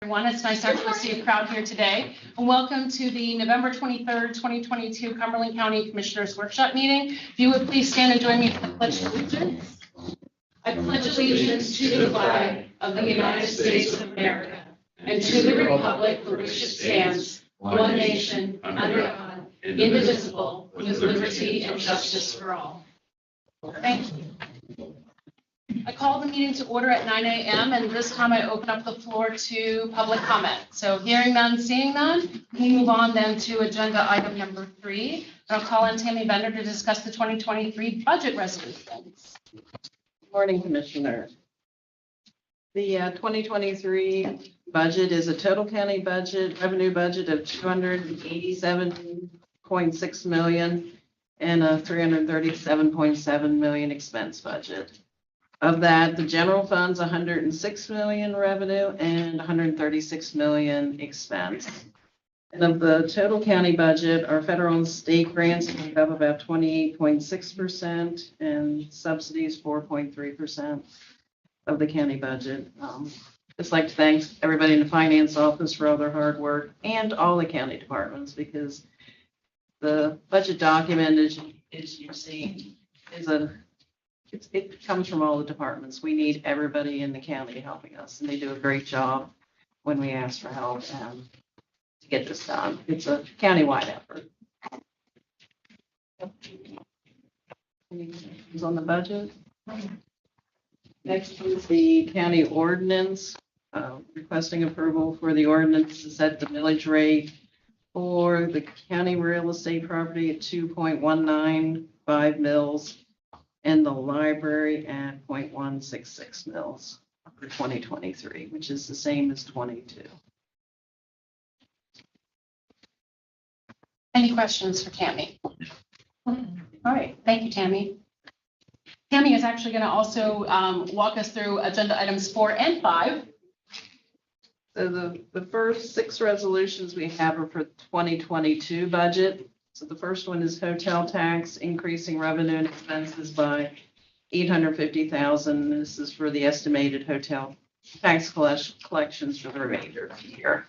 Everyone, it's nice to actually see a crowd here today. And welcome to the November 23rd, 2022 Cumberland County Commissioners Workshop meeting. If you would please stand and join me for the Pledge of Allegiance. I pledge allegiance to the flag of the United States of America and to the republic for which it stands, one nation, under God, indivisible, with liberty and justice for all. Thank you. I call the meeting to order at 9 a.m. and this time I open up the floor to public comment. So hearing none, seeing none, we move on then to agenda item number 3. I'll call on Tammy Bender to discuss the 2023 budget resolutions. Good morning, Commissioner. The 2023 budget is a total county budget, revenue budget of $287.6 million and a $337.7 million expense budget. Of that, the general fund's $106 million revenue and $136 million expense. And of the total county budget, our federal and state grants make up about 28.6% and subsidies 4.3% of the county budget. Just like to thank everybody in the finance office for all their hard work and all the county departments, because the budget document, as you see, is it comes from all the departments. We need everybody in the county helping us, and they do a great job when we ask for help to get this done. It's a countywide effort. Any questions on the budget? Next is the county ordinance, requesting approval for the ordinance to set the millage rate for the county real estate property at 2.195 mils. And the library at 0.166 mils for 2023, which is the same as 22. Any questions for Tammy? All right, thank you, Tammy. Tammy is actually going to also walk us through agenda items 4 and 5. So the first 6 resolutions we have are for 2022 budget. So the first one is hotel tax, increasing revenue and expenses by $850,000. This is for the estimated hotel tax collections for the remainder of the year.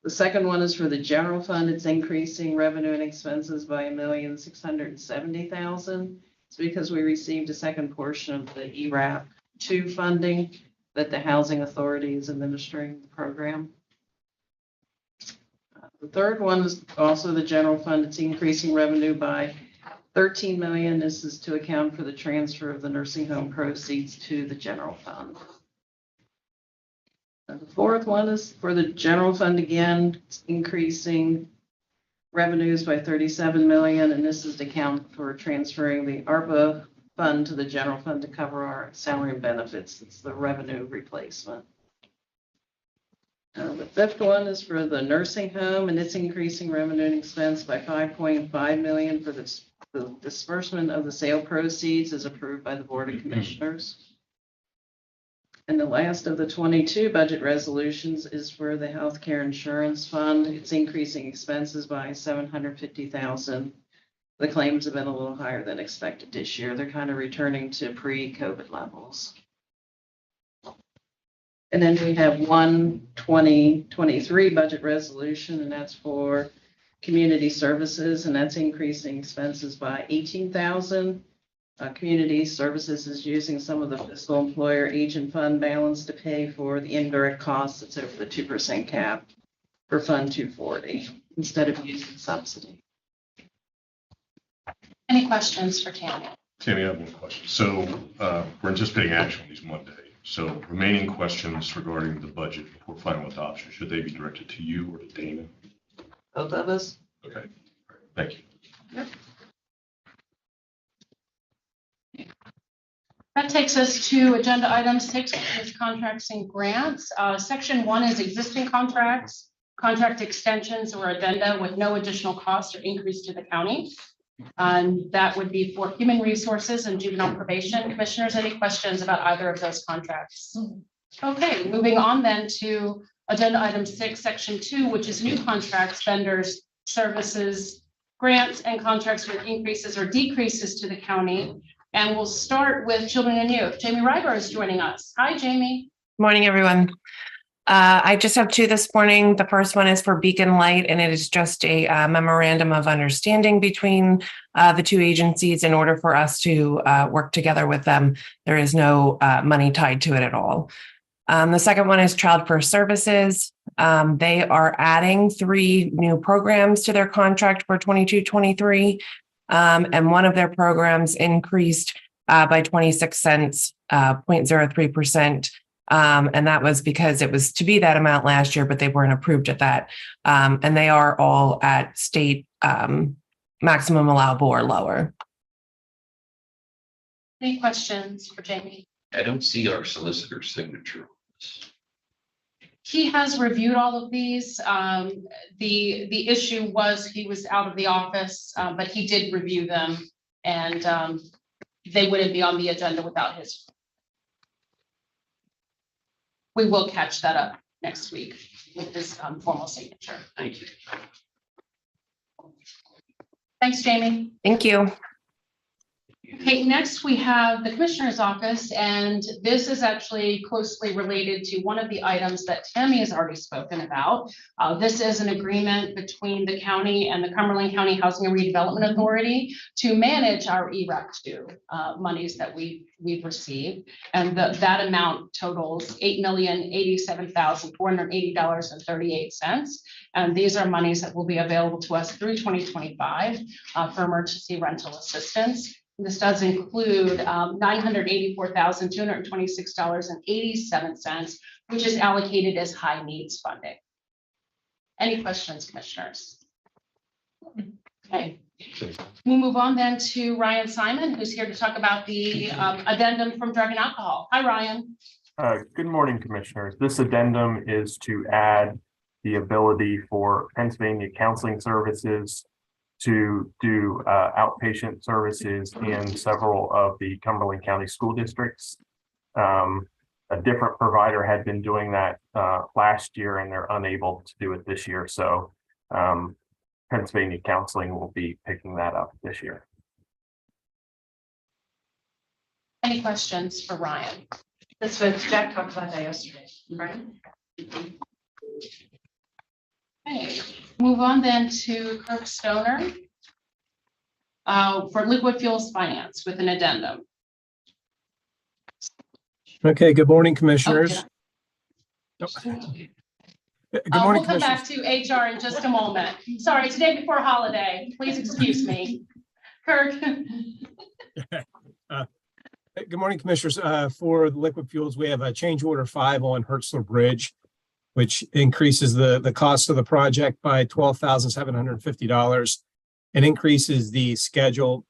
The second one is for the general fund. It's increasing revenue and expenses by $1,670,000. It's because we received a second portion of the ERAP 2 funding that the Housing Authority is administering the program. The third one is also the general fund. It's increasing revenue by $13 million. This is to account for the transfer of the nursing home proceeds to the general fund. The fourth one is for the general fund again. It's increasing revenues by $37 million, and this is to account for transferring the ARPA fund to the general fund to cover our salary and benefits. It's the revenue replacement. The fifth one is for the nursing home, and it's increasing revenue and expense by $5.5 million for the disbursement of the sale proceeds as approved by the Board of Commissioners. And the last of the 22 budget resolutions is for the healthcare insurance fund. It's increasing expenses by $750,000. The claims have been a little higher than expected this year. They're kind of returning to pre-COVID levels. And then we have one 2023 budget resolution, and that's for community services, and that's increasing expenses by $18,000. Community services is using some of the fiscal employer agent fund balance to pay for the indirect costs that's over the 2% cap for Fund 240 instead of using subsidy. Any questions for Tammy? Tammy, I have one question. So we're anticipating action on these Monday. So remaining questions regarding the budget before final adoption, should they be directed to you or to Dana? Both of us. Okay, thank you. Yep. That takes us to agenda item 6, which is contracts and grants. Section 1 is existing contracts, contract extensions or addenda with no additional cost or increase to the county. And that would be for human resources and juvenile probation. Commissioners, any questions about either of those contracts? Okay, moving on then to agenda item 6, section 2, which is new contracts, vendors, services, grants, and contracts with increases or decreases to the county. And we'll start with children and youth. Jamie Ryber is joining us. Hi, Jamie. Morning, everyone. I just have two this morning. The first one is for Beacon Light, and it is just a memorandum of understanding between the two agencies in order for us to work together with them. There is no money tied to it at all. The second one is Child First Services. They are adding 3 new programs to their contract for 22-23. And one of their programs increased by 26 cents, 0.03%. And that was because it was to be that amount last year, but they weren't approved at that. And they are all at state maximum allowable or lower. Any questions for Jamie? I don't see our solicitor's signature. He has reviewed all of these. The issue was he was out of the office, but he did review them, and they wouldn't be on the agenda without his. We will catch that up next week with this formal signature. Thank you. Thanks, Jamie. Thank you. Okay, next we have the Commissioner's Office, and this is actually closely related to one of the items that Tammy has already spoken about. This is an agreement between the county and the Cumberland County Housing and Redevelopment Authority to manage our EREC2 monies that we've received. And that amount totals $8,087,480.38. And these are monies that will be available to us through 2025 for emergency rental assistance. This does include $984,226.87, which is allocated as high needs funding. Any questions, commissioners? Okay. We'll move on then to Ryan Simon, who's here to talk about the addendum from Drug and Alcohol. Hi, Ryan. Good morning, commissioners. This addendum is to add the ability for Pennsylvania Counseling Services to do outpatient services in several of the Cumberland County school districts. A different provider had been doing that last year, and they're unable to do it this year. So Pennsylvania Counseling will be picking that up this year. Any questions for Ryan? That's what Jack talked about that yesterday, right? Okay, move on then to Kirk Stoner for Liquid Fuels Finance with an addendum. Okay, good morning, commissioners. Good morning, We'll come back to HR in just a moment. Sorry, it's the day before holiday. Please excuse me. Kirk. Good morning, commissioners. For the liquid fuels, we have a change order 5 on Hertzler Bridge, which increases the cost of the project by $12,750 and increases the schedule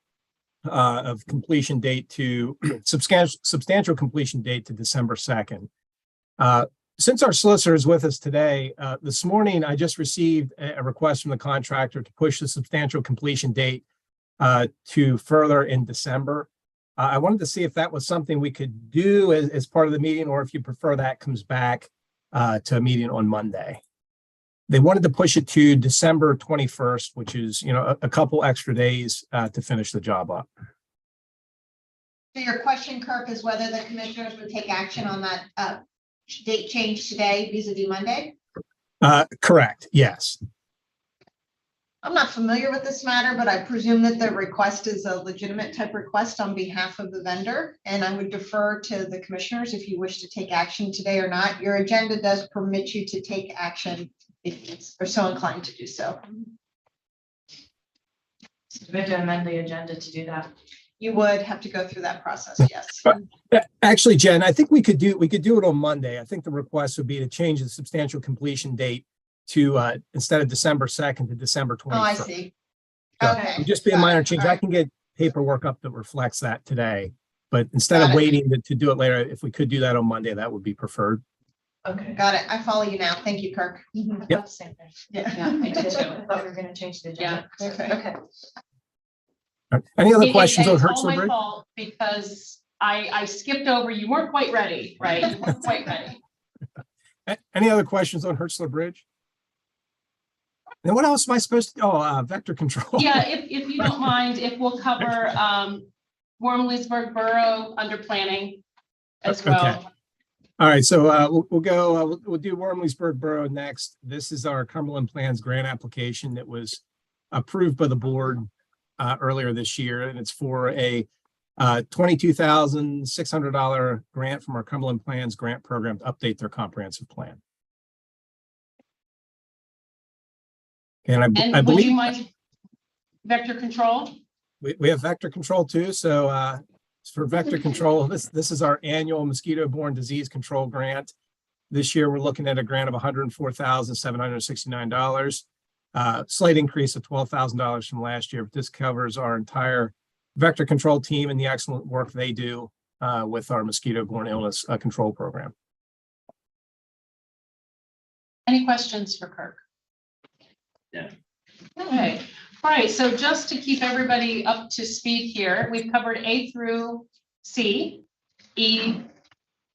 of completion date to substantial completion date to December 2nd. Since our solicitor is with us today, this morning I just received a request from the contractor to push the substantial completion date to further in December. I wanted to see if that was something we could do as part of the meeting, or if you prefer that comes back to a meeting on Monday. They wanted to push it to December 21st, which is, a couple extra days to finish the job up. So your question, Kirk, is whether the commissioners would take action on that date change today vis-a-vis Monday? Correct, yes. I'm not familiar with this matter, but I presume that the request is a legitimate type request on behalf of the vendor, and I would defer to the commissioners if you wish to take action today or not. Your agenda does permit you to take action if you are so inclined to do so. We have to amend the agenda to do that. You would have to go through that process, yes. Actually, Jen, I think we could do it on Monday. I think the request would be to change the substantial completion date to instead of December 2nd to December 21st. Oh, I see. So Okay. it would just be a minor change. All I right. can get paperwork up that reflects that today, but instead of waiting to do it later, if we could do that on Monday, that would be preferred. Okay. Got it. I follow you now. Thank you, Kirk. I Yep. thought the same thing. Yeah. I did too. I thought we were gonna change the agenda. Okay. Okay. Any other It- questions on it's all Hertzler my Bridge? fault because I skipped over. You weren't quite ready, right? You weren't quite ready. Any other questions on Hertzler Bridge? And what else am I supposed to? Oh, vector control. Yeah, if you don't mind, if we'll cover Warm Leesburg Borough under planning as well. All right, so we'll go, we'll do Wormleysburg Borough next. This is our Cumberland Plans grant application that was approved by the board earlier this year, and it's for a $22,600 grant from our Cumberland Plans grant program to update their comprehensive plan. And I And would you believe mind vector control? we have vector control too. So for vector control, this is our annual mosquito-borne disease control grant. This year, we're looking at a grant of $104,769. Slight increase of $12,000 from last year, but this covers our entire vector control team and the excellent work they do with our mosquito-borne illness control program. Any questions for Kirk? Yeah. Okay, all right, so just to keep everybody up to speed here, we've covered A through C, E,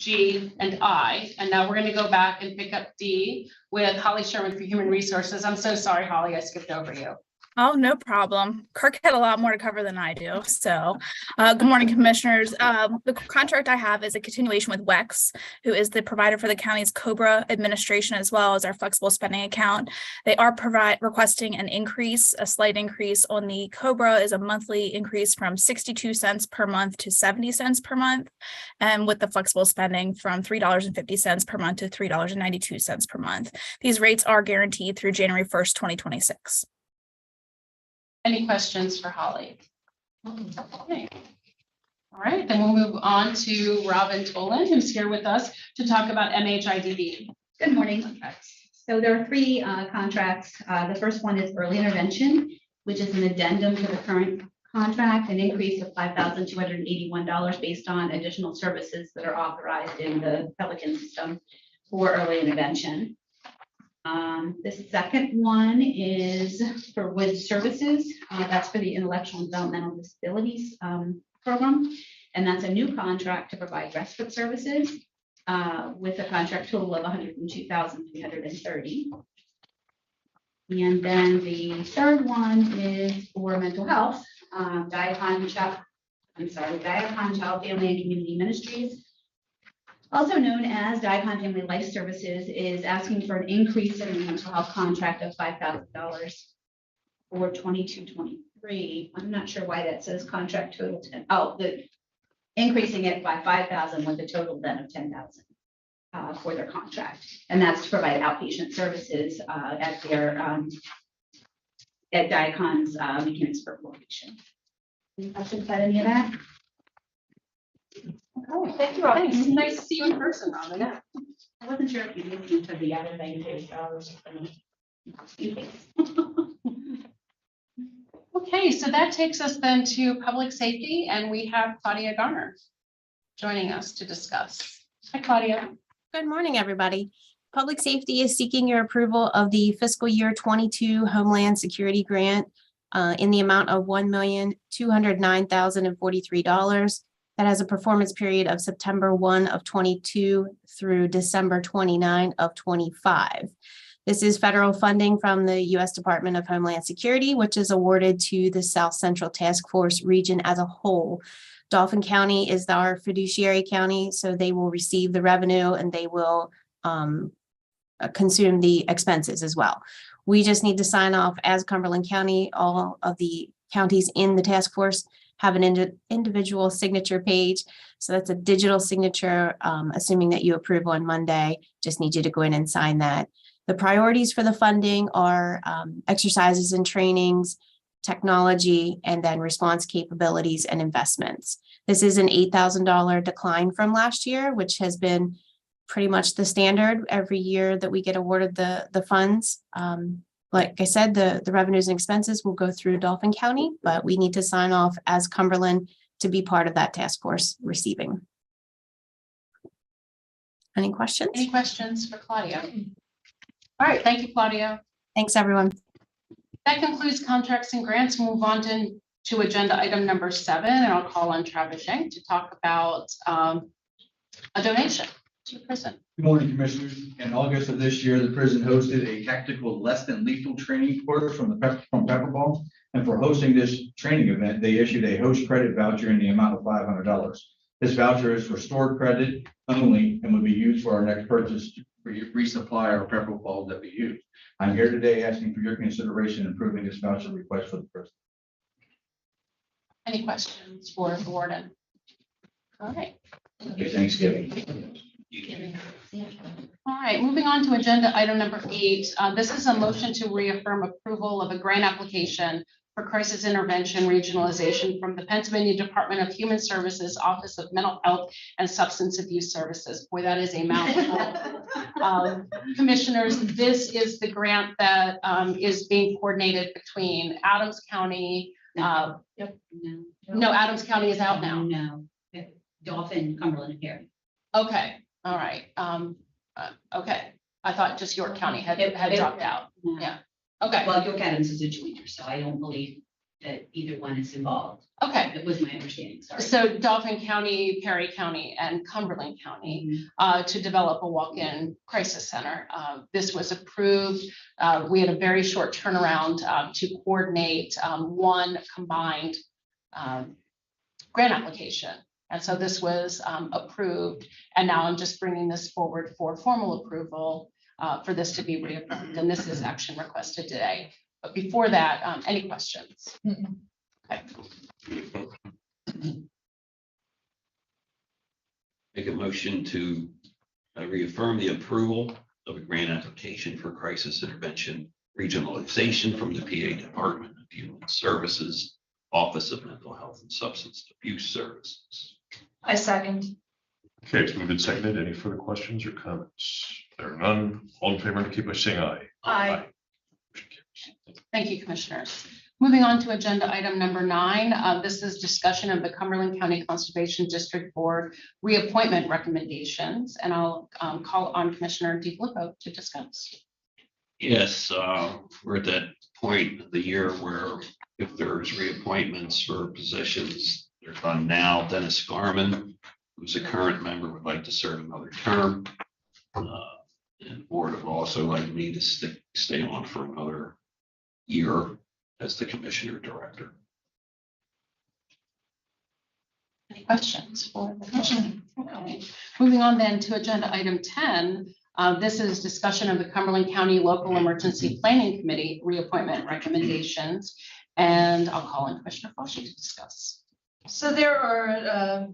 G, and I, and now we're going to go back and pick up D with Holly Sherman for Human Resources. I'm so sorry, Holly, I skipped over you. Oh, no problem. Kirk had a lot more to cover than I do. So, good morning, commissioners. The contract I have is a continuation with WEX, who is the provider for the county's COBRA administration, as well as our flexible spending account. They are requesting an increase, a slight increase on the COBRA is a monthly increase from 62 cents per month to 70 cents per month. And with the flexible spending from $3.50 per month to $3.92 per month. These rates are guaranteed through January 1st, 2026. Any questions for Holly? Okay. All right, then we'll move on to Robin Tolan, who's here with us to talk about MHIDD. Good morning. So there are three contracts. The first one is early intervention, which is an addendum to the current contract, an increase of $5,281 based on additional services that are authorized in the Pelican system for early intervention. The second one is for WID services. That's for the intellectual and developmental disabilities program. And that's a new contract to provide respite services with a contract total of $102,330. And then the third one is for mental health, Diacon Child Family and Community Ministries, also known as Diacon Family Life Services, is asking for an increase in the mental health contract of $5,000 for 22-23. I'm not sure why that says contract total 10. Oh, the increasing it by 5,000 with a total then of 10,000 for their contract, and that's to provide outpatient services at their at Diacon's Mechanicsburg location. Any questions about any of that? Oh, thank you, Robin. It's nice to see you in person, Robin. Yeah. I wasn't sure if you listened to the other thing too, so I was just gonna few things. Okay, so that takes us then to public safety, and we have Claudia Garner joining us to discuss. Hi, Claudia. Good morning, everybody. Public Safety is seeking your approval of the fiscal year 22 Homeland Security Grant in the amount of $1,209,043. That has a performance period of September 1 of 22 through December 29 of 25. This is federal funding from the U.S. Department of Homeland Security, which is awarded to the South Central Task Force region as a whole. Dauphin County is our fiduciary county, so they will receive the revenue and they will consume the expenses as well. We just need to sign off as Cumberland County. All of the counties in the task force have an individual signature page. So that's a digital signature, assuming that you approve on Monday. Just need you to go in and sign that. The priorities for the funding are exercises and trainings, technology, and then response capabilities and investments. This is an $8,000 decline from last year, which has been pretty much the standard every year that we get awarded the funds. Like I said, the revenues and expenses will go through Dauphin County, but we need to sign off as Cumberland to be part of that task force receiving. Any questions? Any questions for Claudia? All right, thank you, Claudia. Thanks, everyone. That concludes contracts and grants. We'll move on to agenda item number 7, and I'll call on Travis Shank to talk about a donation to the prison. Good morning, Commissioners. In August of this year, the prison hosted a tactical less than lethal training course from Pepperball. And for hosting this training event, they issued a host credit voucher in the amount of $500. This voucher is for stored credit only and will be used for our next purchase to resupply our pepper balls that we use. I'm here today asking for your consideration in approving this voucher request for the prison. Any questions for the warden? All right. Happy Thanksgiving. All right, moving on to agenda item number 8. This is a motion to reaffirm approval of a grant application for crisis intervention regionalization from the Pennsylvania Department of Human Services Office of Mental Health and Substance Abuse Services. Boy, that is a mouthful. Commissioners, this is the grant that is being coordinated between Adams County. No, Adams County is out now. No, Dolphin, Cumberland area. Okay, all right. Okay, I thought just York County had dropped out. Yeah. Okay, Well, York Adams is a joiner, so I don't believe that either one is involved. okay. That was my understanding, sorry. So Dauphin County, Perry County, and Cumberland County to develop a walk-in crisis center. This was approved. We had a very short turnaround to coordinate one combined grant application. And so this was approved, and now I'm just bringing this forward for formal approval for this to be reaffirmed, and this is action requested today. But before that, any questions? Okay. Make a motion to reaffirm the approval of a grant application for crisis intervention regionalization from the PA Department of Human Services, Office of Mental Health and Substance Abuse Services. I second. Okay, it's moved and seconded. Any further questions or comments? There are none. All in favor indicate by saying aye. Aye. Thank you, Commissioners. Moving on to agenda item number 9. This is discussion of the Cumberland County Conservation District Board reappointment recommendations, and I'll call on Commissioner DeFilippo to discuss. Yes, we're at that point of the year where if there's reappointments for positions, they're done now. Dennis Garman, who's a current member, would like to serve another term. And the board would also like me to stay on for another year as the commissioner director. Any questions for the Commissioner? Okay. Moving on then to agenda item 10. This is discussion of the Cumberland County Local Emergency Planning Committee reappointment recommendations. And I'll call on Commissioner Fauci to discuss. So there are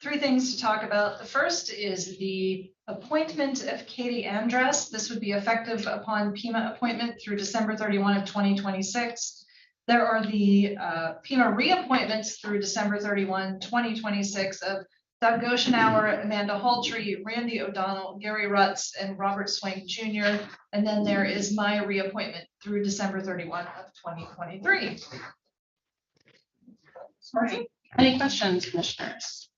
3 things to talk about. The first is the appointment of Katie Andress. This would be effective upon PIMA appointment through December 31 of 2026. There are the PIMA reappointments through December 31, 2026 of Doug Goshenauer, Amanda Haltree, Randy O'Donnell, Gary Rutz, and Robert Swank Jr. And then there is my reappointment through December 31 of 2023. Right. Any questions, Commissioners?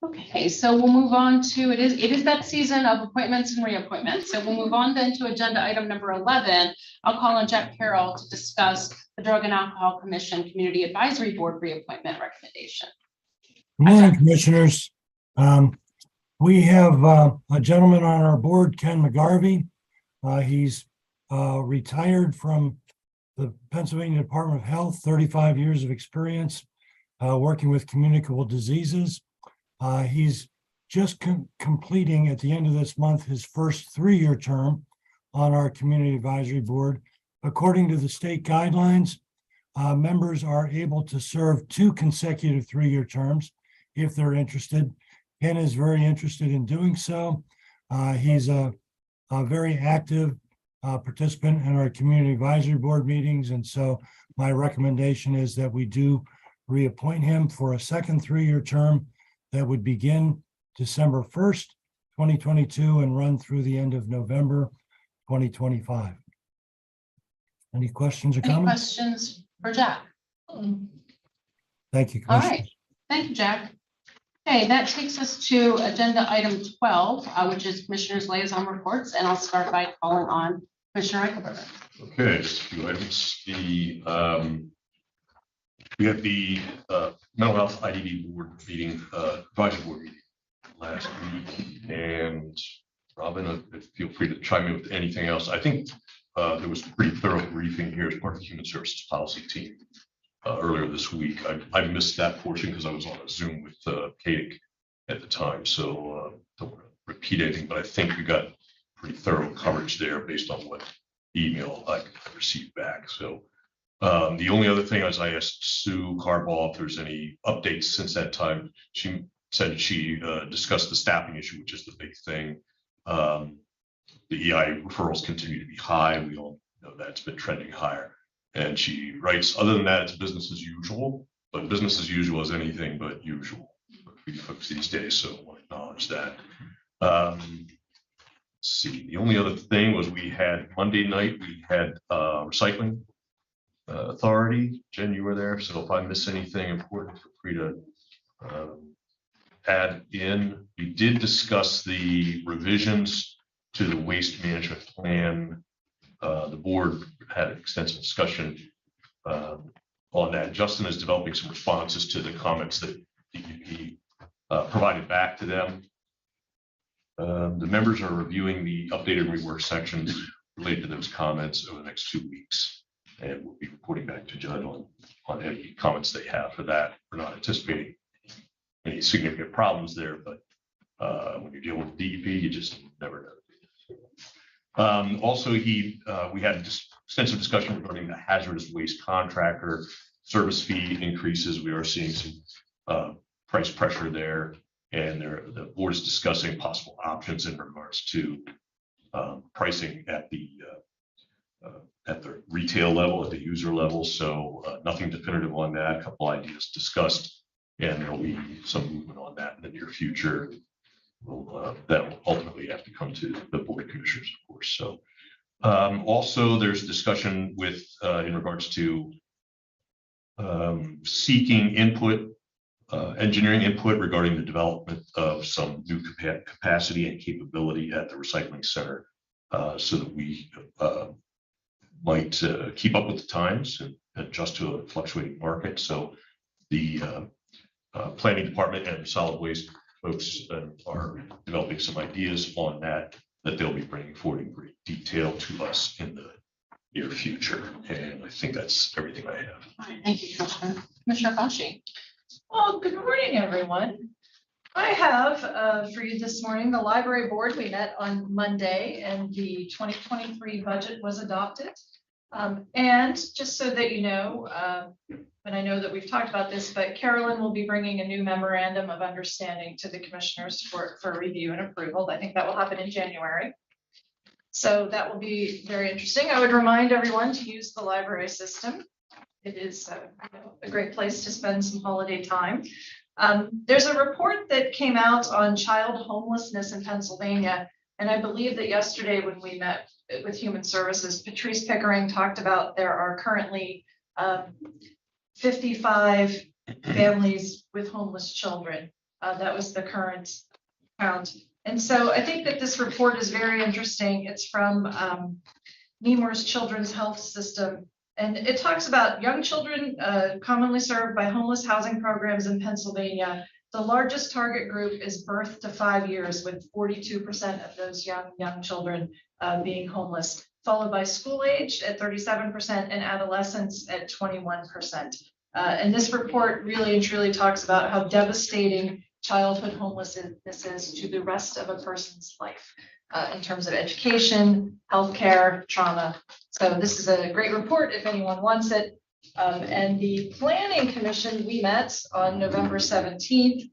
Okay, so we'll move on to, it is that season of appointments and reappointments. So we'll move on then to agenda item number 11. I'll call on Jack Carroll to discuss the Drug and Alcohol Commission Community Advisory Board reappointment recommendation. Good morning, Commissioners. We have a gentleman on our board, Ken McGarvey. He's retired from the Pennsylvania Department of Health, 35 years of experience working with communicable diseases. He's just completing at the end of this month his first 3-year term on our Community Advisory Board. According to the state guidelines, members are able to serve 2 consecutive 3-year terms if they're interested. Ken is very interested in doing so. He's a very active participant in our Community Advisory Board meetings, and so my recommendation is that we do reappoint him for a second 3-year term that would begin December 1st, 2022 and run through the end of November 2025. Any questions or Any comments? questions for Jack? Thank you, All Commissioner. right, thank you, Jack. Okay, that takes us to agenda item 12, which is Commissioners' Liaison Reports, and I'll start by calling on Commissioner Eichelberger. Okay, just a few items. We had the mental health IDD board meeting, advisory board meeting last week, and Robin, feel free to chime in with anything else. I think there was a pretty thorough briefing here as part of the Human Services Policy team earlier this week. I missed that portion because I was on a Zoom with Katie at the time, so don't want to repeat anything, but I think we got pretty thorough coverage there based on what email I received back. So the only other thing is I asked Sue Carball if there's any updates since that time. She said she discussed the staffing issue, which is the big thing. The EI referrals continue to be high. We all know that it's been trending higher. And she writes, other than that, it's business as usual, but business as usual is anything but usual for folks these days. So I want to acknowledge that. Let's see, the only other thing was we had Monday night, we had recycling authority. Jen, you were there. So if I miss anything important, feel free to add in. We did discuss the revisions to the waste management plan. The board had an extensive discussion on that. Justin is developing some responses to the comments that DEP provided back to them. The members are reviewing the updated rework sections related to those comments over the next 2 weeks, and we'll be reporting back to Judd on any comments they have for that. We're not anticipating any significant problems there, but when you're dealing with DEP, you just never know. Also, we had extensive discussion regarding the hazardous waste contractor service fee increases. We are seeing some price pressure there, and the board is discussing possible options in regards to pricing at the retail level, at the user level. So nothing definitive on that. A couple ideas discussed, and there will be some movement on that in the near future. That will ultimately have to come to the board of commissioners, of course. So also there's discussion with in regards to seeking input, engineering input regarding the development of some new capacity and capability at the recycling center, so that we might keep up with the times and adjust to a fluctuating market. So the planning department and solid waste folks are developing some ideas on that they'll be bringing forward in great detail to us in the near future. And I think that's everything I have. All right, thank you, Commissioner. Commissioner Fauci. Well, good morning, everyone. I have for you this morning, the library board, we met on Monday and the 2023 budget was adopted. And just so that you know, and I know that we've talked about this, but Carolyn will be bringing a new memorandum of understanding to the commissioners for review and approval. I think that will happen in January. So that will be very interesting. I would remind everyone to use the library system. It is a great place to spend some holiday time. There's a report that came out on child homelessness in Pennsylvania. And I believe that yesterday when we met with Human Services, Patrice Pickering talked about there are currently 55 families with homeless children. That was the current count. And so I think that this report is very interesting. It's from Nemours Children's Health System. And it talks about young children commonly served by homeless housing programs in Pennsylvania. The largest target group is birth to 5 years, with 42% of those young children being homeless, followed by school age at 37% and adolescents at 21%. And this report really and truly talks about how devastating childhood homelessness is to the rest of a person's life in terms of education, healthcare, trauma. So this is a great report if anyone wants it. And the Planning Commission, we met on November 17th.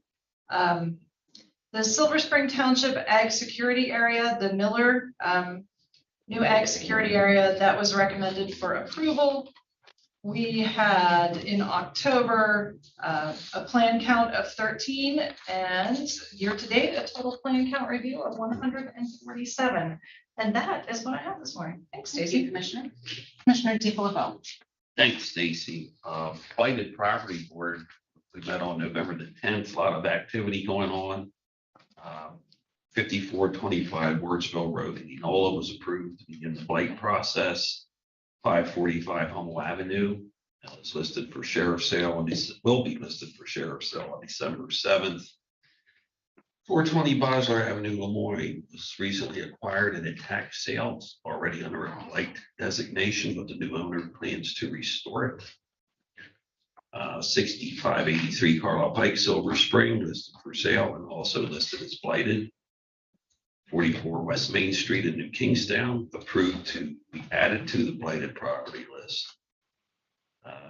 The Silver Spring Township Ag Security Area, the Miller new Ag Security Area, that was recommended for approval. We had in October a plan count of 13, and year-to-date a total plan count review of 147. And that is what I have this morning. Thanks, Stacy. Commissioner. Commissioner DiFilippo. Thanks, Stacy. Blighted Property Board, we met on November the 10th, a lot of activity going on. 5425 Wordsville Road in Enola was approved to begin the blight process. 545 Hummel Avenue is listed for sheriff's sale, and this will be listed for sheriff's sale on December 7th. 420 Bosler Avenue, Lemoyne was recently acquired and at tax sales, already under a blight designation, but the new owner plans to restore it. 6583 Carlisle Pike, Silver Spring, listed for sale and also listed as blighted. 44 West Main Street in New Kingstown, approved to be added to the blighted property list.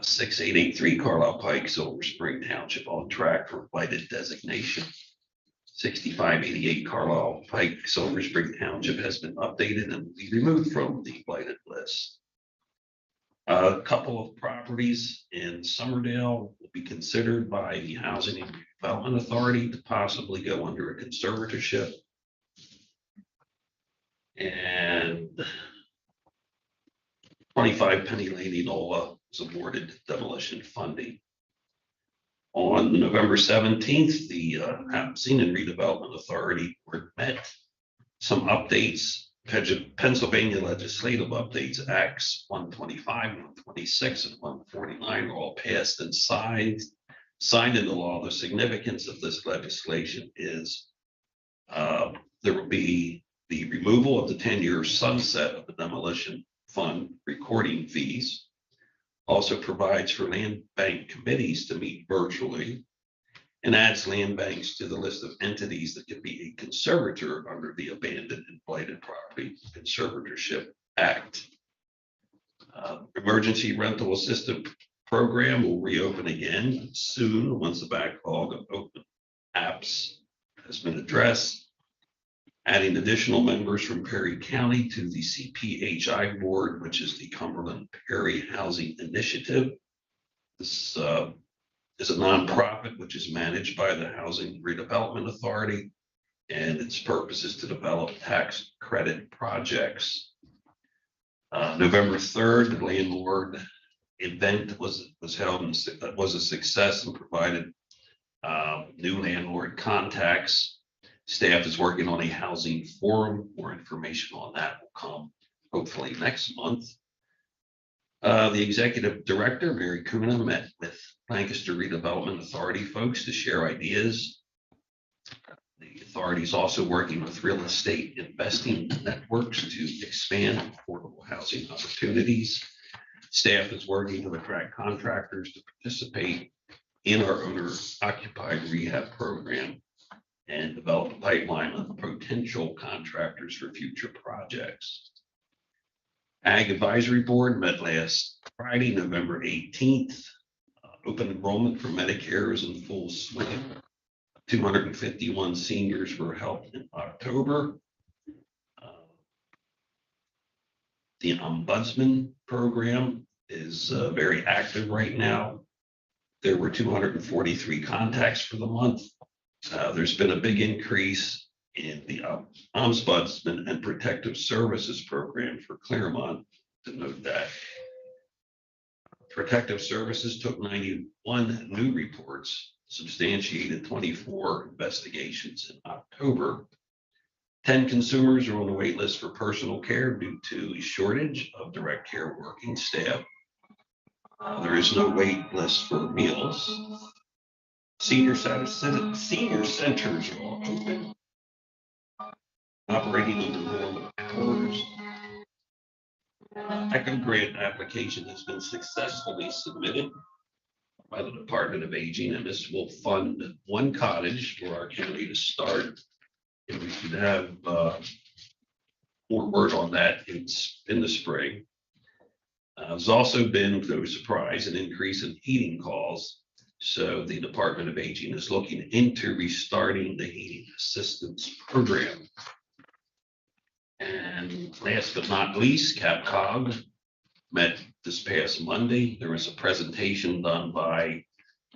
6883 Carlisle Pike, Silver Spring Township, on track for blighted designation. 6588 Carlisle Pike, Silver Spring Township has been updated and will be removed from the blighted list. A couple of properties in Summerdale will be considered by the Housing and Development Authority to possibly go under a conservatorship. And 25 Penny Lane, Enola was awarded demolition funding. On November 17th, the Housing and Redevelopment Authority met. Some updates, Pennsylvania legislative updates, Acts 125, 126, and 149 are all passed and signed into law. The significance of this legislation is there will be the removal of the 10-year sunset of the demolition fund recording fees. Also provides for land bank committees to meet virtually and adds land banks to the list of entities that can be a conservator under the Abandoned and Blighted Property Conservatorship Act. Emergency rental assistance program will reopen again soon once the backlog of open apps has been addressed. Adding additional members from Perry County to the CPHI board, which is the Cumberland Perry Housing Initiative. This is a nonprofit which is managed by the Housing Redevelopment Authority, and its purpose is to develop tax credit projects. November 3rd, the landlord event was held and was a success and provided new landlord contacts. Staff is working on a housing forum. More information on that will come hopefully next month. The executive director, Mary Kuna, met with Lancaster Redevelopment Authority folks to share ideas. The authority is also working with real estate investing networks to expand affordable housing opportunities. Staff is working to attract contractors to participate in our owner-occupied rehab program and develop a pipeline of potential contractors for future projects. Ag Advisory Board met last Friday, November 18th. Open enrollment for Medicare is in full swing. 251 seniors were helped in October. The Ombudsman program is very active right now. There were 243 contacts for the month. There's been a big increase in the Ombudsman and Protective Services program for Claremont, to note that. Protective Services took 91 new reports, substantiated 24 investigations in October. 10 consumers are on the wait list for personal care due to a shortage of direct care working staff. There is no wait list for meals. Senior centers are all open, operating under normal hours. ECHO grant application has been successfully submitted by the Department of Aging, and this will fund one cottage for our county to start. And we should have more word on that in the spring. There's also been, no surprise, an increase in heating calls. So the Department of Aging is looking into restarting the heating assistance program. And last but not least, CapCog met this past Monday. There was a presentation done by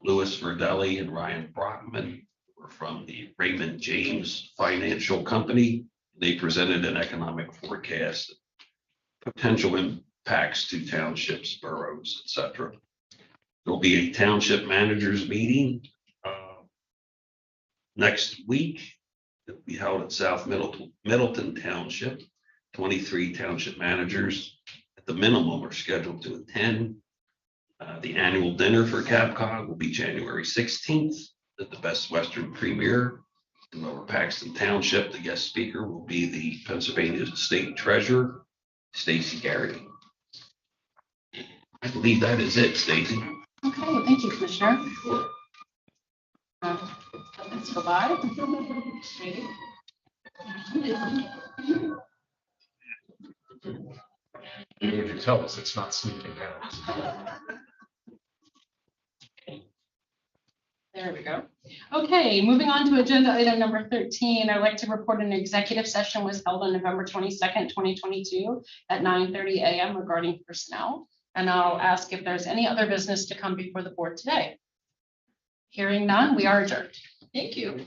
Louis Verdelli and Ryan Brockman from the Raymond James Financial Company. They presented an economic forecast, potential impacts to townships, boroughs, etc. There'll be a township managers meeting next week. It'll be held at South Middleton Township. 23 township managers at the minimum are scheduled to attend. The annual dinner for CapCog will be January 16th at the Best Western Premier in Lower Paxton Township. The guest speaker will be the Pennsylvania State Treasurer, Stacy Garrity. I believe that is it, Stacy. Okay, thank you, Commissioner. Let's go by. Ready? You would tell us it's not sneaking out. There we go. Okay, moving on to agenda item number 13, I'd like to report an executive session was held on November 22nd, 2022 at 9:30 a.m. regarding personnel. And I'll ask if there's any other business to come before the board today. Hearing none, we are adjourned. Thank you.